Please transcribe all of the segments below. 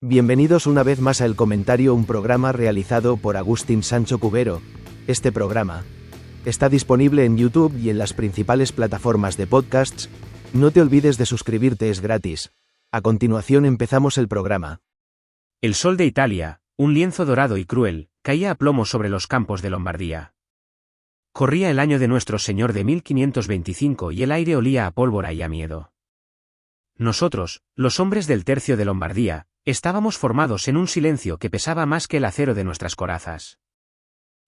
Bienvenidos una vez más a El Comentario, un programa realizado por Agustín Sancho Cubero. Este programa está disponible en YouTube y en las principales plataformas de podcasts. No te olvides de suscribirte, es gratis. A continuación empezamos el programa. El sol de Italia, un lienzo dorado y cruel, caía a plomo sobre los campos de Lombardía. Corría el año de nuestro Señor de 1525 y el aire olía a pólvora y a miedo. Nosotros, los hombres del tercio de Lombardía, estábamos formados en un silencio que pesaba más que el acero de nuestras corazas.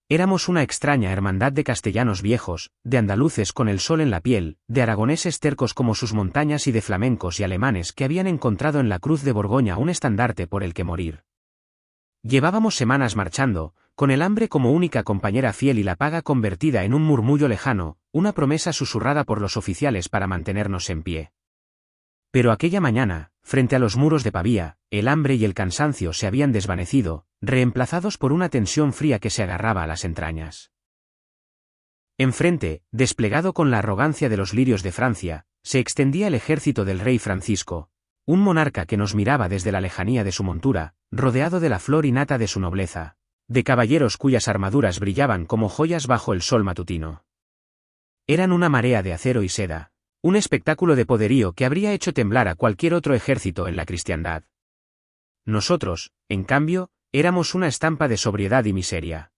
Éramos una extraña hermandad de castellanos viejos, de andaluces con el sol en la piel, de aragoneses tercos como sus montañas y de flamencos y alemanes que habían encontrado en la cruz de Borgoña un estandarte por el que morir. Llevábamos semanas marchando, con el hambre como única compañera fiel y la paga convertida en un murmullo lejano, una promesa susurrada por los oficiales para mantenernos en pie. Pero aquella mañana, frente a los muros de Pavía, el hambre y el cansancio se habían desvanecido, reemplazados por una tensión fría que se agarraba a las entrañas. Enfrente, desplegado con la arrogancia de los lirios de Francia, se extendía el ejército del rey Francisco, un monarca que nos miraba desde la lejanía de su montura, rodeado de la flor y nata de su nobleza, de caballeros cuyas armaduras brillaban como joyas bajo el sol matutino. Eran una marea de acero y seda. Un espectáculo de poderío que habría hecho temblar a cualquier otro ejército en la cristiandad. Nosotros, en cambio, éramos una estampa de sobriedad y miseria.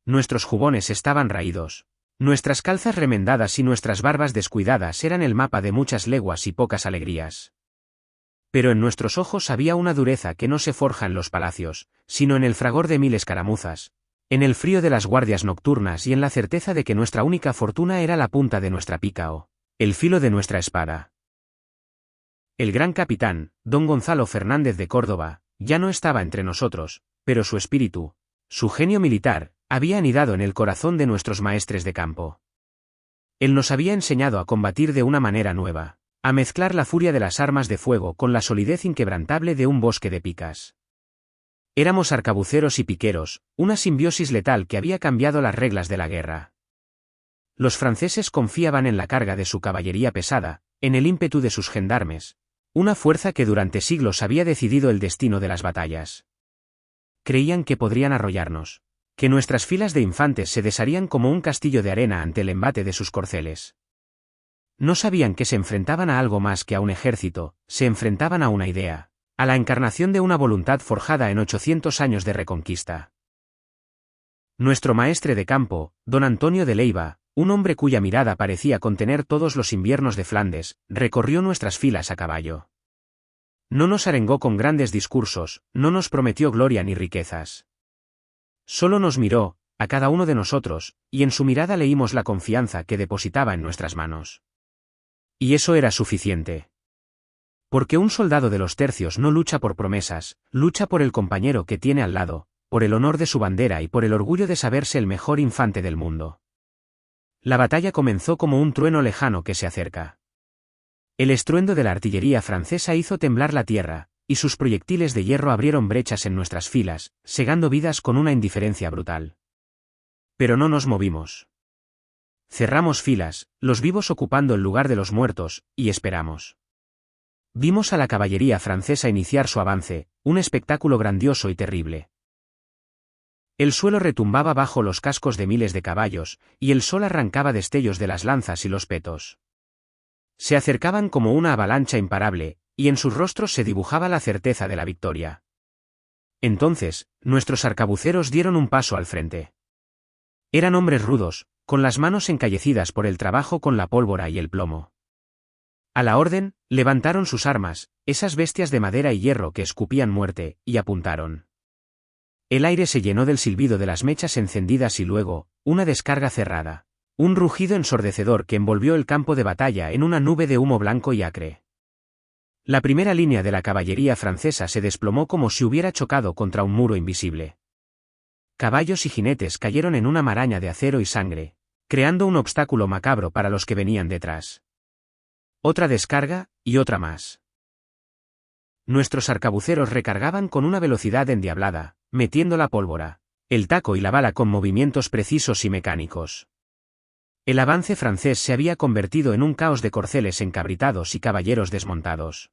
Nuestros jubones estaban raídos. Nuestras calzas remendadas y nuestras barbas descuidadas eran el mapa de muchas leguas y pocas alegrías. Pero en nuestros ojos había una dureza que no se forja en los palacios, sino en el fragor de 1000 escaramuzas, en el frío de las guardias nocturnas y en la certeza de que nuestra única fortuna era la punta de nuestra pica o el filo de nuestra espada. El gran capitán, don Gonzalo Fernández de Córdoba, ya no estaba entre nosotros, pero su espíritu, su genio militar, había anidado en el corazón de nuestros maestres de campo. Él nos había enseñado a combatir de una manera nueva, a mezclar la furia de las armas de fuego con la solidez inquebrantable de un bosque de picas. Éramos arcabuceros y piqueros, una simbiosis letal que había cambiado las reglas de la guerra. Los franceses confiaban en la carga de su caballería pesada, en el ímpetu de sus gendarmes, una fuerza que durante siglos había decidido el destino de las batallas. Creían que podrían arrollarnos, que nuestras filas de infantes se desharían como un castillo de arena ante el embate de sus corceles. No sabían que se enfrentaban a algo más que a un ejército, se enfrentaban a una idea, a la encarnación de una voluntad forjada en 800 años de reconquista. Nuestro maestre de campo, don Antonio de Leiva, un hombre cuya mirada parecía contener todos los inviernos de Flandes, recorrió nuestras filas a caballo. No nos arengó con grandes discursos, no nos prometió gloria ni riquezas. Solo nos miró, a cada uno de nosotros, y en su mirada leímos la confianza que depositaba en nuestras manos. Y eso era suficiente. Porque un soldado de los tercios no lucha por promesas, lucha por el compañero que tiene al lado, por el honor de su bandera y por el orgullo de saberse el mejor infante del mundo. La batalla comenzó como un trueno lejano que se acerca. El estruendo de la artillería francesa hizo temblar la tierra, y sus proyectiles de hierro abrieron brechas en nuestras filas, segando vidas con una indiferencia brutal. Pero no nos movimos. Cerramos filas, los vivos ocupando el lugar de los muertos, y esperamos. Vimos a la caballería francesa iniciar su avance, un espectáculo grandioso y terrible. El suelo retumbaba bajo los cascos de miles de caballos, y el sol arrancaba destellos de las lanzas y los petos. Se acercaban como una avalancha imparable, y en sus rostros se dibujaba la certeza de la victoria. Entonces, nuestros arcabuceros dieron un paso al frente. Eran hombres rudos, con las manos encallecidas por el trabajo con la pólvora y el plomo. A la orden, levantaron sus armas, esas bestias de madera y hierro que escupían muerte, y apuntaron. El aire se llenó del silbido de las mechas encendidas y luego, una descarga cerrada. Un rugido ensordecedor que envolvió el campo de batalla en una nube de humo blanco y acre. La primera línea de la caballería francesa se desplomó como si hubiera chocado contra un muro invisible. Caballos y jinetes cayeron en una maraña de acero y sangre, creando un obstáculo macabro para los que venían detrás. Otra descarga, y otra más. Nuestros arcabuceros recargaban con una velocidad endiablada, metiendo la pólvora, el taco y la bala con movimientos precisos y mecánicos. El avance francés se había convertido en un caos de corceles encabritados y caballeros desmontados.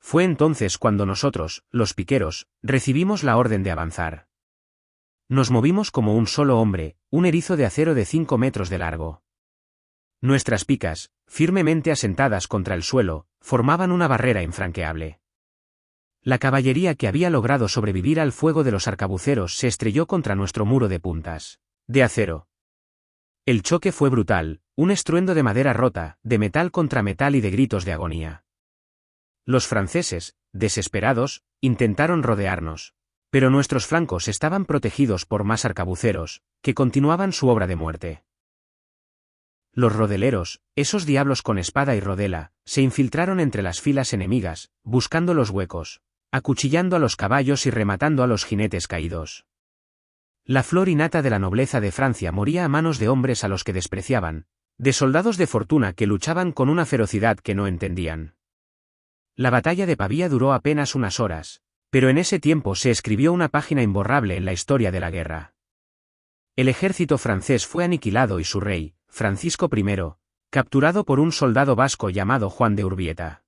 Fue entonces cuando nosotros, los piqueros, recibimos la orden de avanzar. Nos movimos como un solo hombre, un erizo de acero de 5 metros de largo. Nuestras picas, firmemente asentadas contra el suelo, formaban una barrera infranqueable. La caballería que había logrado sobrevivir al fuego de los arcabuceros se estrelló contra nuestro muro de puntas de acero. El choque fue brutal, un estruendo de madera rota, de metal contra metal y de gritos de agonía. Los franceses, desesperados, intentaron rodearnos, pero nuestros flancos estaban protegidos por más arcabuceros, que continuaban su obra de muerte. Los rodeleros, esos diablos con espada y rodela, se infiltraron entre las filas enemigas, buscando los huecos, acuchillando a los caballos y rematando a los jinetes caídos. La flor y nata de la nobleza de Francia moría a manos de hombres a los que despreciaban, de soldados de fortuna que luchaban con una ferocidad que no entendían. La batalla de Pavía duró apenas unas horas, pero en ese tiempo se escribió una página imborrable en la historia de la guerra. El ejército francés fue aniquilado y su rey, Francisco I, capturado por un soldado vasco llamado Juan de Urbieta.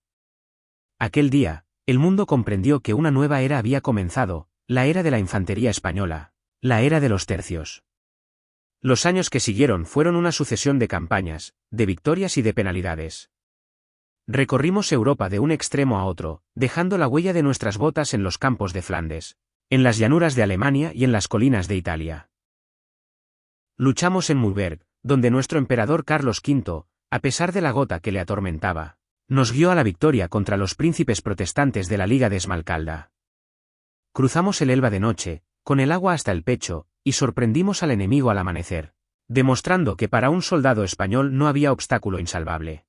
Aquel día, el mundo comprendió que una nueva era había comenzado, la era de la infantería española, la era de los tercios. Los años que siguieron fueron una sucesión de campañas, de victorias y de penalidades. Recorrimos Europa de un extremo a otro, dejando la huella de nuestras botas en los campos de Flandes, en las llanuras de Alemania y en las colinas de Italia. Luchamos en Mühlberg, donde nuestro emperador Carlos V, a pesar de la gota que le atormentaba, nos guió a la victoria contra los príncipes protestantes de la Liga de Esmalcalda. Cruzamos el Elba de noche, con el agua hasta el pecho, y sorprendimos al enemigo al amanecer, demostrando que para un soldado español no había obstáculo insalvable.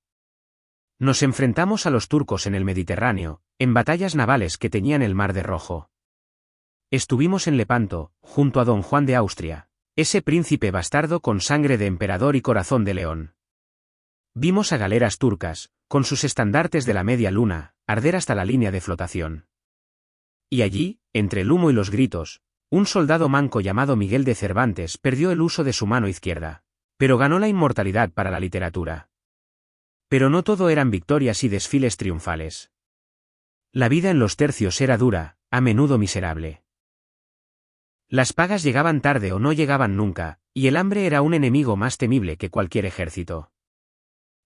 Nos enfrentamos a los turcos en el Mediterráneo, en batallas navales que teñían el mar de rojo. Estuvimos en Lepanto, junto a don Juan de Austria, ese príncipe bastardo con sangre de emperador y corazón de león. Vimos a galeras turcas, con sus estandartes de la media luna, arder hasta la línea de flotación. Y allí, entre el humo y los gritos, un soldado manco llamado Miguel de Cervantes perdió el uso de su mano izquierda, pero ganó la inmortalidad para la literatura. Pero no todo eran victorias y desfiles triunfales. La vida en los tercios era dura, a menudo miserable. Las pagas llegaban tarde o no llegaban nunca, y el hambre era un enemigo más temible que cualquier ejército.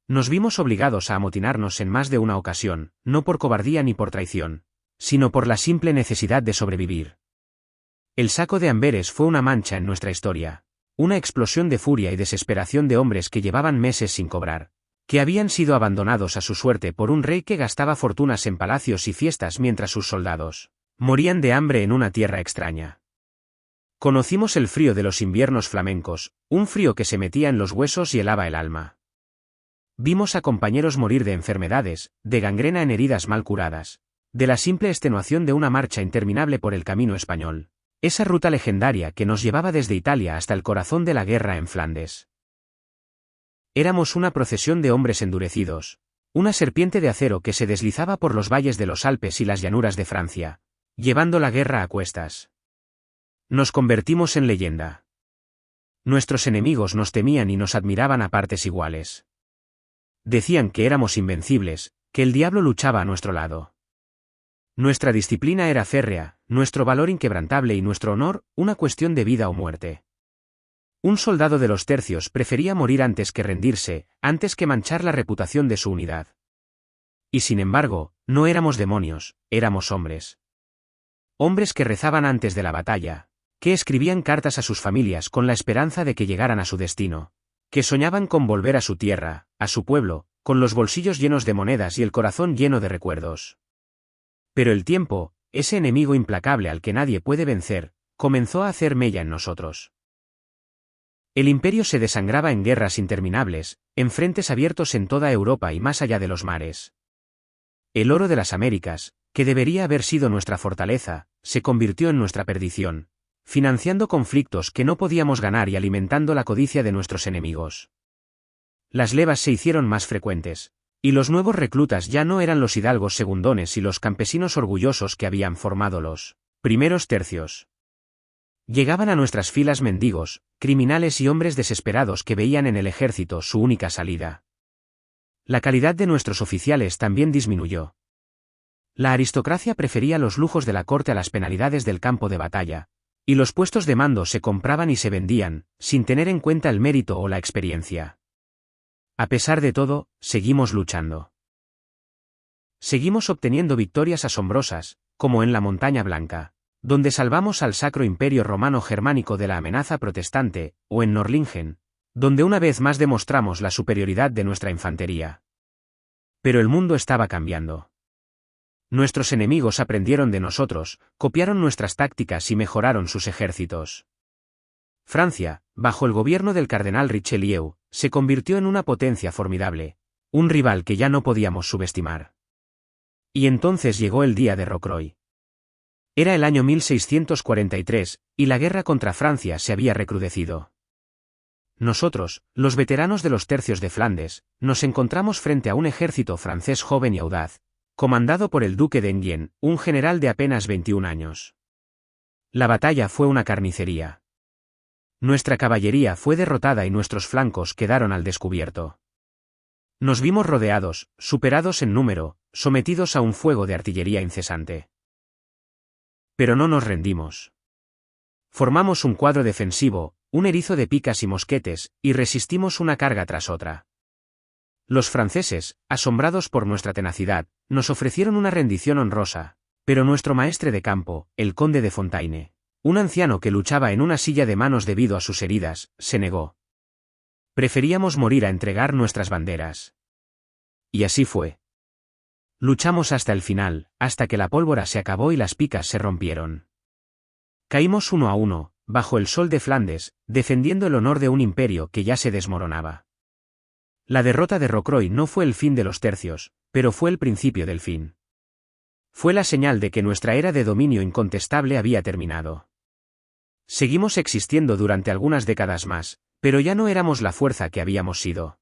Nos vimos obligados a amotinarnos en más de una ocasión, no por cobardía ni por traición, sino por la simple necesidad de sobrevivir. El saco de Amberes fue una mancha en nuestra historia, una explosión de furia y desesperación de hombres que llevaban meses sin cobrar, que habían sido abandonados a su suerte por un rey que gastaba fortunas en palacios y fiestas mientras sus soldados morían de hambre en una tierra extraña. Conocimos el frío de los inviernos flamencos, un frío que se metía en los huesos y helaba el alma. Vimos a compañeros morir de enfermedades, de gangrena en heridas mal curadas, de la simple extenuación de una marcha interminable por el camino español, esa ruta legendaria que nos llevaba desde Italia hasta el corazón de la guerra en Flandes. Éramos una procesión de hombres endurecidos, una serpiente de acero que se deslizaba por los valles de los Alpes y las llanuras de Francia, llevando la guerra a cuestas. Nos convertimos en leyenda. Nuestros enemigos nos temían y nos admiraban a partes iguales. Decían que éramos invencibles, que el diablo luchaba a nuestro lado. Nuestra disciplina era férrea, nuestro valor inquebrantable y nuestro honor, una cuestión de vida o muerte. Un soldado de los tercios prefería morir antes que rendirse, antes que manchar la reputación de su unidad. Y sin embargo, no éramos demonios, éramos hombres. Hombres que rezaban antes de la batalla, que escribían cartas a sus familias con la esperanza de que llegaran a su destino, que soñaban con volver a su tierra, a su pueblo, con los bolsillos llenos de monedas y el corazón lleno de recuerdos. Pero el tiempo, ese enemigo implacable al que nadie puede vencer, comenzó a hacer mella en nosotros. El imperio se desangraba en guerras interminables, en frentes abiertos en toda Europa y más allá de los mares. El oro de las Américas, que debería haber sido nuestra fortaleza, se convirtió en nuestra perdición, financiando conflictos que no podíamos ganar y alimentando la codicia de nuestros enemigos. Las levas se hicieron más frecuentes, y los nuevos reclutas ya no eran los hidalgos segundones y los campesinos orgullosos que habían formado los primeros tercios. Llegaban a nuestras filas mendigos, criminales y hombres desesperados que veían en el ejército su única salida. La calidad de nuestros oficiales también disminuyó. La aristocracia prefería los lujos de la corte a las penalidades del campo de batalla, y los puestos de mando se compraban y se vendían, sin tener en cuenta el mérito o la experiencia. A pesar de todo, seguimos luchando. Seguimos obteniendo victorias asombrosas, como en la Montaña Blanca, donde salvamos al Sacro Imperio Romano Germánico de la amenaza protestante, o en Nördlingen, donde una vez más demostramos la superioridad de nuestra infantería. Pero el mundo estaba cambiando. Nuestros enemigos aprendieron de nosotros, copiaron nuestras tácticas y mejoraron sus ejércitos. Francia, bajo el gobierno del cardenal Richelieu, se convirtió en una potencia formidable, un rival que ya no podíamos subestimar. Y entonces llegó el día de Rocroi. Era el año 1643, y la guerra contra Francia se había recrudecido. Nosotros, los veteranos de los tercios de Flandes, nos encontramos frente a un ejército francés joven y audaz, comandado por el duque de Enghien, un general de apenas 21 años. La batalla fue una carnicería. Nuestra caballería fue derrotada y nuestros flancos quedaron al descubierto. Nos vimos rodeados, superados en número, sometidos a un fuego de artillería incesante. Pero no nos rendimos. Formamos un cuadro defensivo, un erizo de picas y mosquetes, y resistimos una carga tras otra. Los franceses, asombrados por nuestra tenacidad, nos ofrecieron una rendición honrosa, pero nuestro maestre de campo, el conde de Fontaine, un anciano que luchaba en una silla de manos debido a sus heridas, se negó. Preferíamos morir a entregar nuestras banderas. Y así fue. Luchamos hasta el final, hasta que la pólvora se acabó y las picas se rompieron. Caímos uno a uno, bajo el sol de Flandes, defendiendo el honor de un imperio que ya se desmoronaba. La derrota de Rocroi no fue el fin de los tercios, pero fue el principio del fin. Fue la señal de que nuestra era de dominio incontestable había terminado. Seguimos existiendo durante algunas décadas más, pero ya no éramos la fuerza que habíamos sido.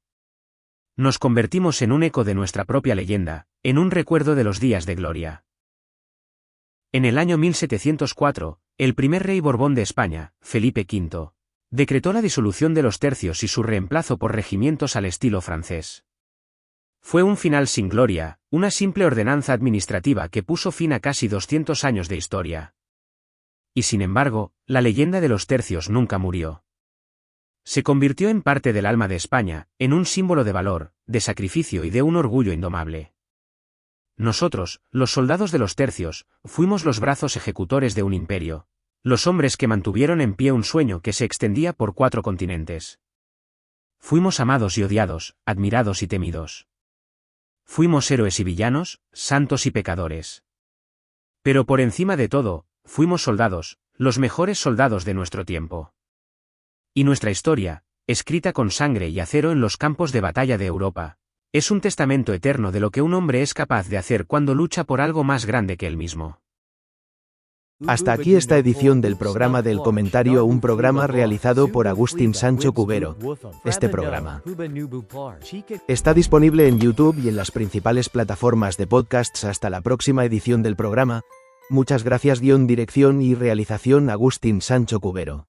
Nos convertimos en un eco de nuestra propia leyenda, en un recuerdo de los días de gloria. En el año 1704, el primer rey Borbón de España, Felipe V, decretó la disolución de los tercios y su reemplazo por regimientos al estilo francés. Fue un final sin gloria, una simple ordenanza administrativa que puso fin a casi 200 años de historia. Y sin embargo, la leyenda de los tercios nunca murió. Se convirtió en parte del alma de España, en un símbolo de valor, de sacrificio y de un orgullo indomable. Nosotros, los soldados de los tercios, fuimos los brazos ejecutores de un imperio, los hombres que mantuvieron en pie un sueño que se extendía por 4 continentes. Fuimos amados y odiados, admirados y temidos. Fuimos héroes y villanos, santos y pecadores. Pero por encima de todo, fuimos soldados, los mejores soldados de nuestro tiempo. Y nuestra historia, escrita con sangre y acero en los campos de batalla de Europa, es un testamento eterno de lo que un hombre es capaz de hacer cuando lucha por algo más grande que él mismo. Hasta aquí esta edición del programa del comentario, un programa realizado por Agustín Sancho Cubero. Este programa está disponible en YouTube y en las principales plataformas de podcasts. Hasta la próxima edición del programa. Muchas gracias. Dirección y realización Agustín Sancho Cubero.